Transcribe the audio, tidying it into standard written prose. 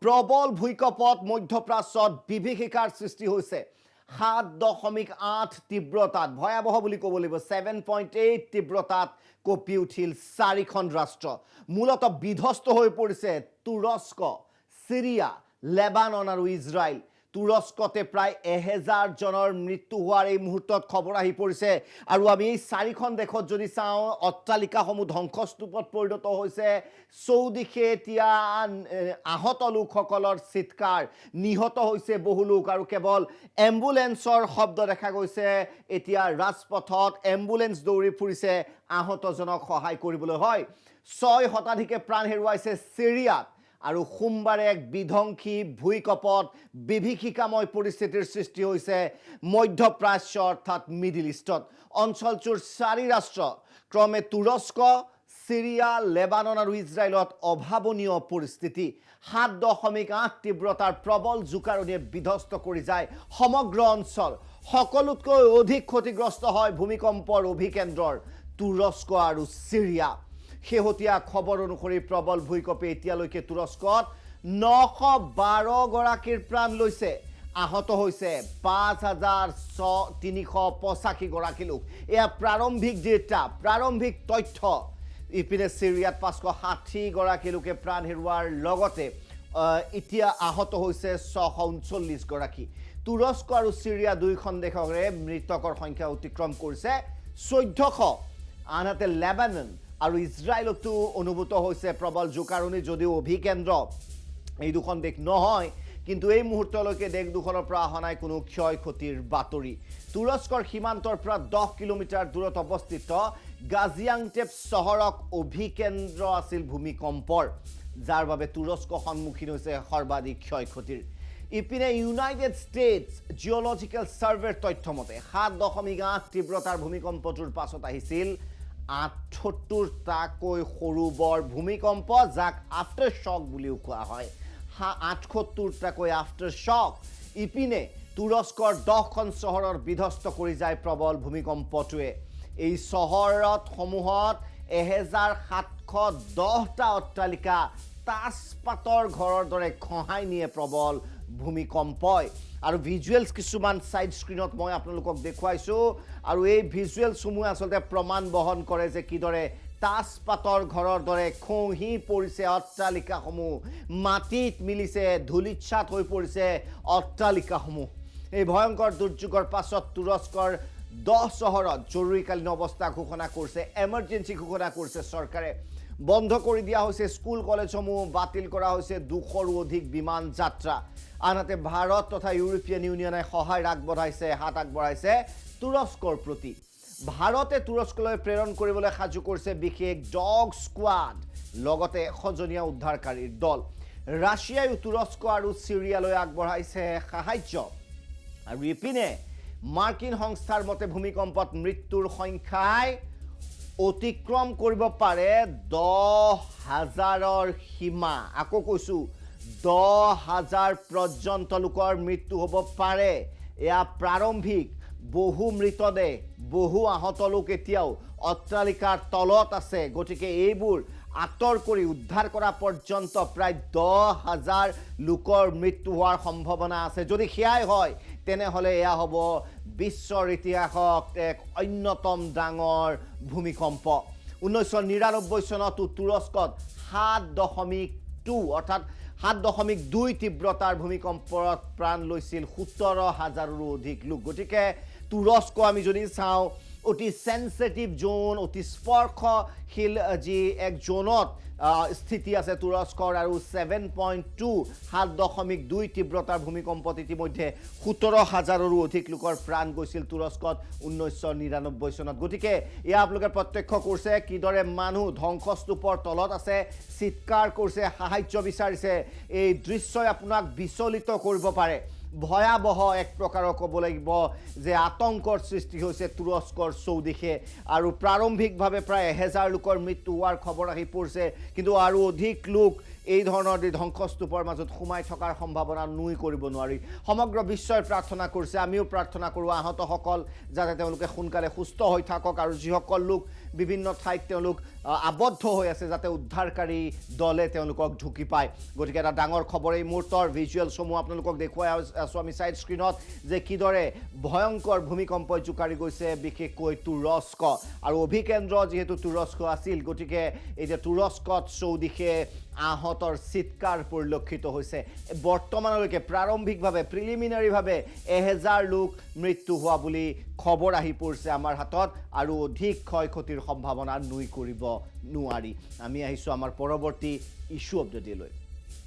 প্ৰবল ভূমিকম্পত মধ্যপ্ৰাচ্যত বিভীষিকাৰ সৃষ্টি হৈছে 7.8 তীব্ৰতাত ভয়াবহ বুলি ক'ব লাগিব 7.8 তীব্ৰতাত কঁপি উঠিল চাৰিখন ৰাষ্ট্ৰ মূলত বিধ্বস্ত হৈ পৰিছে তুৰস্ক সিৰিয়া লেবানন আৰু ইজৰাইল তুৰস্কতে প্ৰায় 1000 জনৰ মৃত্যু হোৱাৰ এই মুহূৰ্তত খবৰ আহি পৰিছে আৰু আমি এই চাৰিখন দেশত যদি চাওঁ অট্টালিকাসমূহ ধ্বংসস্তূপত পৰিণত হৈছে চৌদিশে এতিয়া আহত লোকসকলৰ চিৎকাৰ নিহত হৈছে বহু লোক আৰু কেৱল এম্বুলেন্সৰ শব্দ দেখা গৈছে এতিয়া ৰাজপথত এম্বুলেন্স দৌৰি ফুৰিছে আহতজনক সহায় কৰিবলৈ হয় 6 শতাধিকে প্ৰাণ হেৰুৱাইছে সিৰিয়াত আৰু সোমবাৰে এক বিধ্বংসী ভূমিকম্পত বিভীষিকাময় পৰিস্থিতিৰ সৃষ্টি হৈছে মধ্যপ্ৰাচ্য অৰ্থাৎ মিডল ইষ্টত অঞ্চলটোৰ 4 ৰাষ্ট্ৰ ক্ৰমে তুৰস্ক সিৰিয়া লেবানন আৰু ইজৰাইলত অভাৱনীয় পৰিস্থিতি 7.8 তীব্ৰতাৰ প্ৰবল জোকাৰণিয়ে বিধ্বস্ত কৰি যায় সমগ্ৰ অঞ্চল সকলোতকৈ অধিক ক্ষতিগ্ৰস্ত হয় ভূমিকম্পৰ অভিকেন্দ্ৰৰ তুৰস্ক আৰু সিৰিয়া শেহতীয়া খবৰ অনুসৰি প্ৰবল ভূমিকম্পে এতিয়ালৈকে তুৰস্কত 912 গৰাকীৰ প্ৰাণ লৈছে আহত হৈছে 5385 গৰাকী লোক এয়া প্ৰাৰম্ভিক তথ্য ইপিনে সিৰিয়াত 560 গৰাকী লোকে প্ৰাণ হেৰুৱাৰ লগতে এতিয়া আহত হৈছে 639 গৰাকী তুৰস্ক আৰু সিৰিয়া দুইখন দেশৰে মৃতকৰ সংখ্যা অতিক্ৰম কৰিছে 1400 আনহাতে লেবানন আৰু ইজৰাইলতো অনুভূত হৈছে প্ৰবল জোকাৰণি যদিও অভিকেন্দ্ৰ এই দুখন দেশ নহয় কিন্তু এই মুহূৰ্তলৈকে দেশ দুখনৰ পৰা অহা নাই কোনো ক্ষয় ক্ষতিৰ বাতৰি তুৰস্কৰ সীমান্তৰ পৰা 10 কিলোমিটাৰ দূৰত অৱস্থিত গাজিয়ান্টেপ চহৰক অভিকেন্দ্ৰ আছিল ভূমিকম্পৰ যাৰ বাবে তুৰস্ক সন্মুখীন হৈছে সৰ্বাধিক ক্ষয় ক্ষতিৰ ইপিনে ইউনাইটেড ষ্টেটছ জিঅলজিকেল সাৰ্ভেৰ তথ্যমতে 7.8 তীব্ৰতাৰ ভূমিকম্পটোৰ পাছত আহিছিল 78টাকৈ সৰু বৰ ভূমিকম্প যাক আফটাৰ শক বুলিও কোৱা হয় 78টাকৈ আফটাৰ শক ইপিনে তুৰস্কৰ 10খন চহৰৰ বিধ্বস্ত কৰি যায় প্ৰবল ভূমিকম্পটোৱে এই চহৰত সমূহত 1710টা অট্টালিকা তাজপাতৰ ঘৰৰ দৰে খহাই নিয়ে প্ৰবল ভূমিকম্পই আৰু ভিজুৱেলছ কিছুমান সাইড স্ক্ৰিনত মই আপোনালোকক দেখুৱাইছো আৰু এই ভিজুৱেলছসমূহ আসলতে প্ৰমাণ বহন কৰে যে কিদৰে তাজপাতৰ ঘৰৰ দৰে খহি পৰিছে অট্টালিকাসমূহ মাটিত মিলিছে ধুলিচ্ছাত হৈ পৰিছে অট্টালিকাসমূহ এই ভয়ংকৰ দুৰ্যোগৰ পাছত তুৰস্কৰ 10 চহৰত জৰুৰীকালীন অৱস্থা ঘোষণা কৰিছে এমাৰ্জেন্সি ঘোষণা কৰিছে চৰকাৰে বন্ধ কৰি দিয়া হৈছে স্কুল কলেজসমূহ বাতিল কৰা হৈছে 200ৰো অধিক বিমান যাত্ৰা আনহাতে ভাৰত তথা ইউৰোপীয়ান ইউনিয়নে সহায় হাত আগবঢ়াইছে তুৰস্কৰ প্ৰতি ভাৰতে তুৰস্কলৈ প্ৰেৰণ কৰিবলৈ সাজু কৰিছে বিশেষ ডগ স্কোৱাড লগতে 100জনীয়া উদ্ধাৰকাৰীৰ দল ৰাছিয়াই তুৰস্ক আৰু সিৰিয়ালৈ আগবঢ়াইছে সাহায্য আৰু ইপিনে মাৰ্কিন সংস্থাৰ মতে ভূমিকম্পত মৃত্যুৰ সংখ্যাই অতিক্ৰম কৰিব পাৰে 10,000ৰ সীমা আকৌ কৈছো 10,000 পৰ্যন্ত লোকৰ মৃত্যু হ'ব পাৰে এয়া প্ৰাৰম্ভিক বহু মৃতদেহ বহু আহত লোক এতিয়াও অট্টালিকাৰ তলত আছে গতিকে এইবোৰ আতৰ কৰি উদ্ধাৰ কৰা পৰ্যন্ত প্ৰায় 10,000 লোকৰ মৃত্যু হোৱাৰ সম্ভাৱনা আছে যদি হেয়াই হয় তেনেহলে এয়া হ'ব বিশ্বৰ ইতিহাসত এক অন্যতম ডাঙৰ ভূমিকম্প 1999 চনত তুৰস্কত 7.2 অৰ্থাৎ 7.2 তীব্ৰতাৰ ভূমিকম্পত প্ৰাণ লৈছিল 17,000ৰো অধিক লোক গতিকে তুৰস্ক আমি যদি চাওঁ অতি সেনসিটিভ জোন অতি স্পৰ্শশীল যি এক জোনত স্থিতি আছে তুৰস্কৰ আৰু 7.2 তীব্ৰতাৰ ভূমিকম্পত ইতিমধ্যে 17,000ৰো অধিক লোকৰ প্ৰাণ গৈছিল তুৰস্কত 1999 চনত গতিকে এয়া আপোনালোকে প্ৰত্যক্ষ কৰিছে কিদৰে মানুহ ধ্বংসস্তূপৰ তলত আছে চিৎকাৰ কৰিছে সাহায্য বিচাৰিছে এই দৃশ্যই আপোনাক বিচলিত কৰিব পাৰে ভয়াবহ এক প্ৰকাৰৰ ক'ব লাগিব যে আতংকৰ সৃষ্টি হৈছে তুৰস্কৰ চৌদিশে আৰু প্ৰাৰম্ভিকভাৱে প্ৰায় 1000 লোকৰ মৃত্যু হোৱাৰ খবৰ আহি পৰিছে কিন্তু আৰু অধিক লোক এই ধৰণৰ ধ্বংসস্তূপৰ মাজত সোমাই থকাৰ সম্ভাৱনা নুই কৰিব নোৱাৰি সমগ্ৰ বিশ্বই প্ৰাৰ্থনা কৰিছে আমিও প্ৰাৰ্থনা কৰোঁ আহতসকল যাতে তেওঁলোকে সোনকালে সুস্থ হৈ থাকক আৰু যিসকল লোক বিভিন্ন ঠাইত তেওঁলোক আবদ্ধ হৈ আছে যাতে উদ্ধাৰকাৰী দলে তেওঁলোকক ঢুকি পায় গতিকে এটা ডাঙৰ খবৰ এই মুহূৰ্তৰ ভিজুৱেলছসমূহ আপোনালোকক দেখুৱাই আছোঁ আমি ছাইড স্ক্ৰীণত যে কিদৰে ভয়ংকৰ ভূমিকম্পই জোকাৰি গৈছে বিশেষকৈ তুৰস্ক আৰু অভিকেন্দ্ৰ যিহেতু তুৰস্ক আছিল গতিকে এতিয়া তুৰস্কত চৌদিশে আহতৰ চিৎকাৰ পৰিলক্ষিত হৈছে বৰ্তমানলৈকে প্ৰাৰম্ভিকভাৱে প্ৰিলিমিনাৰীভাৱে 1000 লোক মৃত্যু হোৱা বুলি খবৰ আহি পৰিছে আমাৰ হাতত আৰু অধিক ক্ষয়ক্ষতিৰ সম্ভাৱনা নুই কৰিব নোৱাৰি আমি আহিছোঁ আমাৰ পৰৱৰ্তী ইস্যু অফ দ্য ডেলৈ